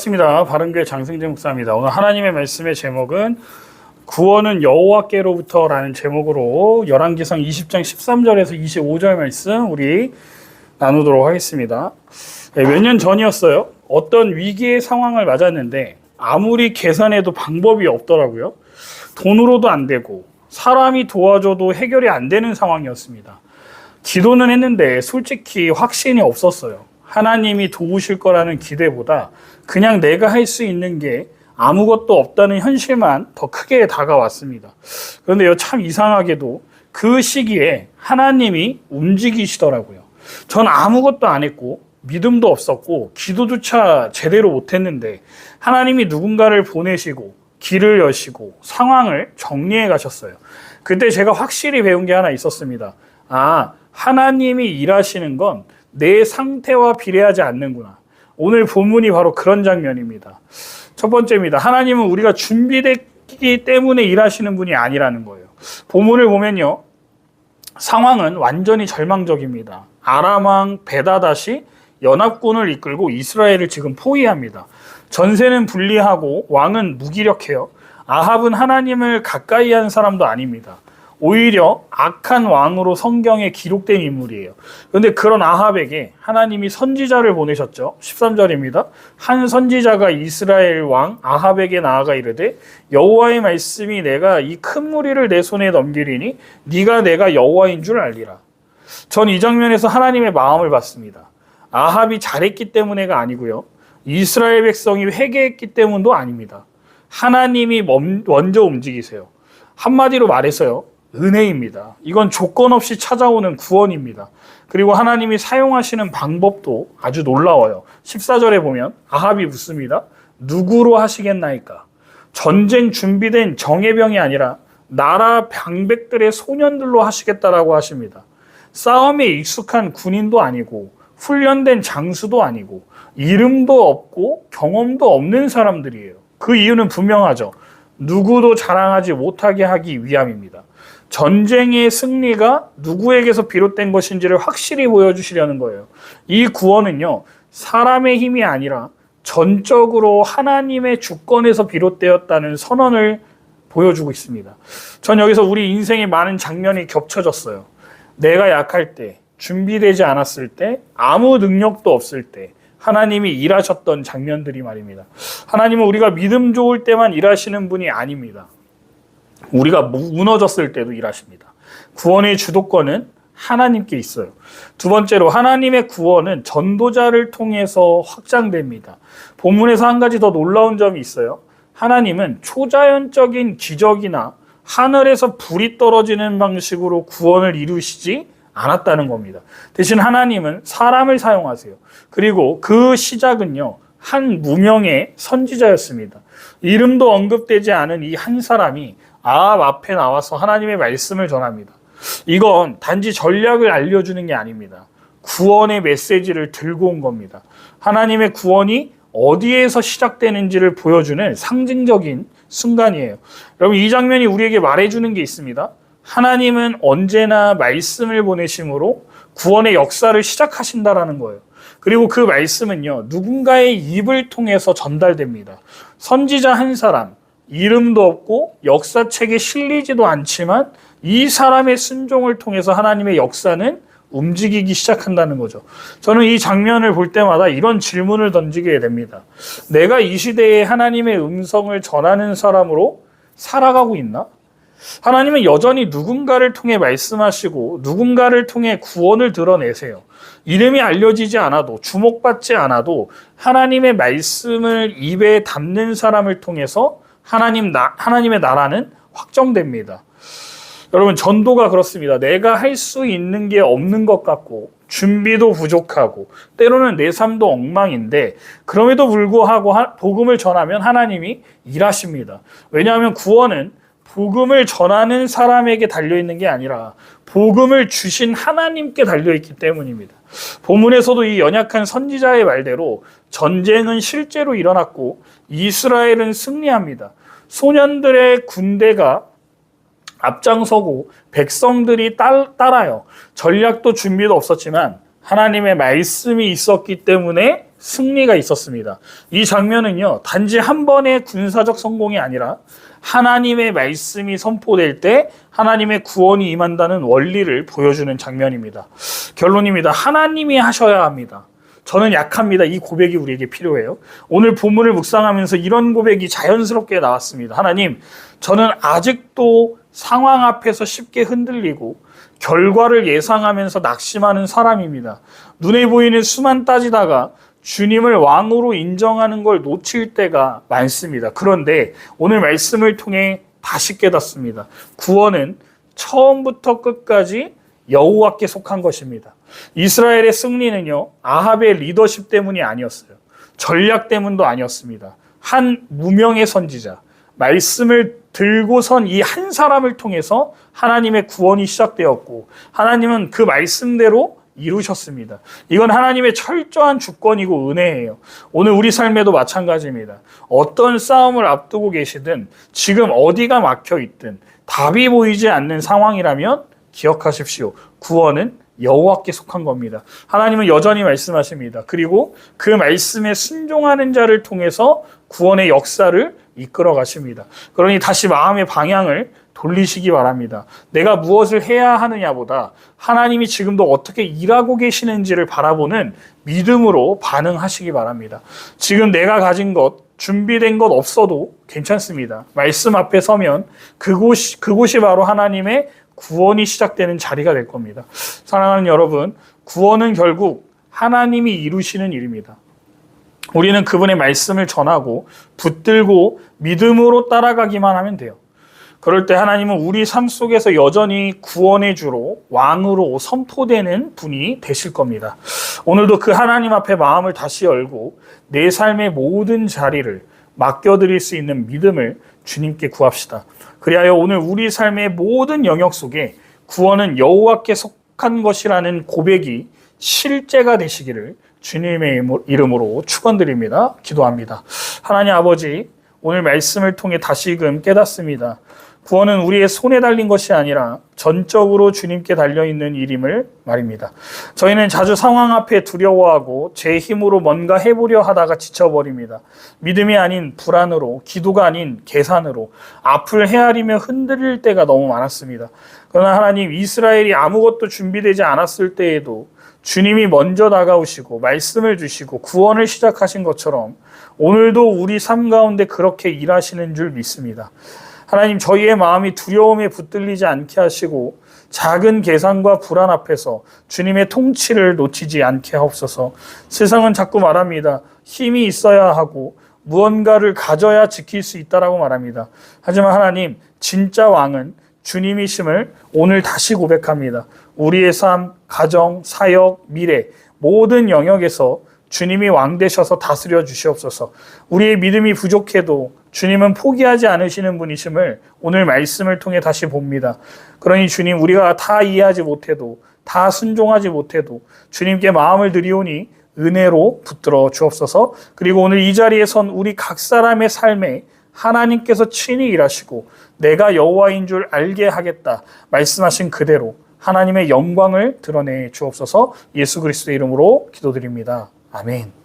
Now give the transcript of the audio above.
반갑습니다. 바른교회 장승재 목사입니다. 오늘 하나님의 말씀의 제목은 구원은 여호와께로부터라는 제목으로 열왕기상 20장 13절에서 25절 말씀 우리 나누도록 하겠습니다. 몇 년 전이었어요. 어떤 위기의 상황을 맞았는데 아무리 계산해도 방법이 없더라고요. 돈으로도 안 되고 사람이 도와줘도 해결이 안 되는 상황이었습니다. 기도는 했는데 솔직히 확신이 없었어요. 하나님이 도우실 거라는 기대보다 그냥 내가 할 수 있는 게 아무것도 없다는 현실만 더 크게 다가왔습니다. 그런데요, 참 이상하게도 그 시기에 하나님이 움직이시더라고요. 전 아무것도 안 했고 믿음도 없었고 기도조차 제대로 못했는데 하나님이 누군가를 보내시고 길을 여시고 상황을 정리해 가셨어요. 그때 제가 확실히 배운 게 하나 있었습니다. 하나님이 일하시는 건 내 상태와 비례하지 않는구나. 오늘 본문이 바로 그런 장면입니다. 첫 번째입니다. 하나님은 우리가 준비됐기 때문에 일하시는 분이 아니라는 거예요. 본문을 보면요, 상황은 완전히 절망적입니다. 아람 왕 베다닷이 연합군을 이끌고 이스라엘을 지금 포위합니다. 전세는 불리하고 왕은 무기력해요. 아합은 하나님을 가까이 한 사람도 아닙니다. 오히려 악한 왕으로 성경에 기록된 인물이에요. 그런데 그런 아합에게 하나님이 선지자를 보내셨죠. 13절입니다. 한 선지자가 이스라엘 왕 아합에게 나아가 이르되 여호와의 말씀이 내가 이 큰 무리를 내 손에 넘기리니 네가 내가 여호와인 줄 알리라. 전 이 장면에서 하나님의 마음을 봤습니다. 아합이 잘했기 때문에가 아니고요. 이스라엘 백성이 회개했기 때문도 아닙니다. 하나님이 먼저 움직이세요. 한마디로 말해서요, 은혜입니다. 이건 조건 없이 찾아오는 구원입니다. 그리고 하나님이 사용하시는 방법도 아주 놀라워요. 14절에 보면 아합이 묻습니다. 누구로 하시겠나이까? 전쟁 준비된 정예병이 아니라 나라 방백들의 소년들로 하시겠다라고 하십니다. 싸움에 익숙한 군인도 아니고 훈련된 장수도 아니고 이름도 없고 경험도 없는 사람들이에요. 그 이유는 분명하죠. 누구도 자랑하지 못하게 하기 위함입니다. 전쟁의 승리가 누구에게서 비롯된 것인지를 확실히 보여주시려는 거예요. 이 구원은요, 사람의 힘이 아니라 전적으로 하나님의 주권에서 비롯되었다는 선언을 보여주고 있습니다. 전 여기서 우리 인생의 많은 장면이 겹쳐졌어요. 내가 약할 때, 준비되지 않았을 때, 아무 능력도 없을 때 하나님이 일하셨던 장면들이 말입니다. 하나님은 우리가 믿음 좋을 때만 일하시는 분이 아닙니다. 우리가 무너졌을 때도 일하십니다. 구원의 주도권은 하나님께 있어요. 두 번째로 하나님의 구원은 전도자를 통해서 확장됩니다. 본문에서 한 가지 더 놀라운 점이 있어요. 하나님은 초자연적인 기적이나 하늘에서 불이 떨어지는 방식으로 구원을 이루시지 않았다는 겁니다. 대신 하나님은 사람을 사용하세요. 그리고 그 시작은요, 한 무명의 선지자였습니다. 이름도 언급되지 않은 이 한 사람이 아합 앞에 나와서 하나님의 말씀을 전합니다. 이건 단지 전략을 알려주는 게 아닙니다. 구원의 메시지를 들고 온 겁니다. 하나님의 구원이 어디에서 시작되는지를 보여주는 상징적인 순간이에요. 여러분, 이 장면이 우리에게 말해주는 게 있습니다. 하나님은 언제나 말씀을 보내심으로 구원의 역사를 시작하신다라는 거예요. 그리고 그 말씀은요, 누군가의 입을 통해서 전달됩니다. 선지자 한 사람, 이름도 없고 역사책에 실리지도 않지만 이 사람의 순종을 통해서 하나님의 역사는 움직이기 시작한다는 거죠. 저는 이 장면을 볼 때마다 이런 질문을 던지게 됩니다. 내가 이 시대에 하나님의 음성을 전하는 사람으로 살아가고 있나? 하나님은 여전히 누군가를 통해 말씀하시고 누군가를 통해 구원을 드러내세요. 이름이 알려지지 않아도, 주목받지 않아도 하나님의 말씀을 입에 담는 사람을 통해서 하나님의 나라는 확정됩니다. 여러분, 전도가 그렇습니다. 내가 할 수 있는 게 없는 것 같고 준비도 부족하고 때로는 내 삶도 엉망인데 그럼에도 불구하고 복음을 전하면 하나님이 일하십니다. 왜냐하면 구원은 복음을 전하는 사람에게 달려있는 게 아니라 복음을 주신 하나님께 달려있기 때문입니다. 본문에서도 이 연약한 선지자의 말대로 전쟁은 실제로 일어났고 이스라엘은 승리합니다. 소년들의 군대가 앞장서고 백성들이 따라요. 전략도 준비도 없었지만 하나님의 말씀이 있었기 때문에 승리가 있었습니다. 이 장면은요, 단지 한 번의 군사적 성공이 아니라 하나님의 말씀이 선포될 때 하나님의 구원이 임한다는 원리를 보여주는 장면입니다. 결론입니다. 하나님이 하셔야 합니다. 저는 약합니다. 이 고백이 우리에게 필요해요. 오늘 본문을 묵상하면서 이런 고백이 자연스럽게 나왔습니다. 하나님, 저는 아직도 상황 앞에서 쉽게 흔들리고 결과를 예상하면서 낙심하는 사람입니다. 눈에 보이는 수만 따지다가 주님을 왕으로 인정하는 걸 놓칠 때가 많습니다. 그런데 오늘 말씀을 통해 다시 깨닫습니다. 구원은 처음부터 끝까지 여호와께 속한 것입니다. 이스라엘의 승리는요, 아합의 리더십 때문이 아니었어요. 전략 때문도 아니었습니다. 한 무명의 선지자, 말씀을 들고선 이 한 사람을 통해서 하나님의 구원이 시작되었고, 하나님은 그 말씀대로 이루셨습니다. 이건 하나님의 철저한 주권이고 은혜예요. 오늘 우리 삶에도 마찬가지입니다. 어떤 싸움을 앞두고 계시든, 지금 어디가 막혀 있든, 답이 보이지 않는 상황이라면 기억하십시오. 구원은 여호와께 속한 겁니다. 하나님은 여전히 말씀하십니다. 그리고 그 말씀에 순종하는 자를 통해서 구원의 역사를 이끌어 가십니다. 그러니 다시 마음의 방향을 돌리시기 바랍니다. 내가 무엇을 해야 하느냐보다 하나님이 지금도 어떻게 일하고 계시는지를 바라보는 믿음으로 반응하시기 바랍니다. 지금 내가 가진 것, 준비된 것 없어도 괜찮습니다. 말씀 앞에 서면 그곳이 바로 하나님의 구원이 시작되는 자리가 될 겁니다. 사랑하는 여러분, 구원은 결국 하나님이 이루시는 일입니다. 우리는 그분의 말씀을 전하고 붙들고 믿음으로 따라가기만 하면 돼요. 그럴 때 하나님은 우리 삶 속에서 여전히 구원의 주로 왕으로 선포되는 분이 되실 겁니다. 오늘도 그 하나님 앞에 마음을 다시 열고 내 삶의 모든 자리를 맡겨드릴 수 있는 믿음을 주님께 구합시다. 그리하여 오늘 우리 삶의 모든 영역 속에 구원은 여호와께 속한 것이라는 고백이 실제가 되시기를 주님의 이름으로 축원드립니다. 기도합니다. 하나님 아버지, 오늘 말씀을 통해 다시금 깨닫습니다. 구원은 우리의 손에 달린 것이 아니라 전적으로 주님께 달려있는 일임을 말입니다. 저희는 자주 상황 앞에 두려워하고 제 힘으로 뭔가 해보려 하다가 지쳐버립니다. 믿음이 아닌 불안으로, 기도가 아닌 계산으로 앞을 헤아리며 흔들릴 때가 너무 많았습니다. 그러나 하나님, 이스라엘이 아무것도 준비되지 않았을 때에도 주님이 먼저 다가오시고 말씀을 주시고 구원을 시작하신 것처럼 오늘도 우리 삶 가운데 그렇게 일하시는 줄 믿습니다. 하나님, 저희의 마음이 두려움에 붙들리지 않게 하시고 작은 계산과 불안 앞에서 주님의 통치를 놓치지 않게 하옵소서. 세상은 자꾸 말합니다. 힘이 있어야 하고 무언가를 가져야 지킬 수 있다라고 말합니다. 하지만 하나님, 진짜 왕은 주님이심을 오늘 다시 고백합니다. 우리의 삶, 가정, 사역, 미래 모든 영역에서 주님이 왕 되셔서 다스려 주시옵소서. 우리의 믿음이 부족해도 주님은 포기하지 않으시는 분이심을 오늘 말씀을 통해 다시 봅니다. 그러니 주님, 우리가 다 이해하지 못해도, 다 순종하지 못해도 주님께 마음을 드리오니 은혜로 붙들어 주옵소서. 그리고 오늘 이 자리에 선 우리 각 사람의 삶에 하나님께서 친히 일하시고 내가 여호와인 줄 알게 하겠다 말씀하신 그대로 하나님의 영광을 드러내 주옵소서. 예수 그리스도의 이름으로 기도드립니다. 아멘.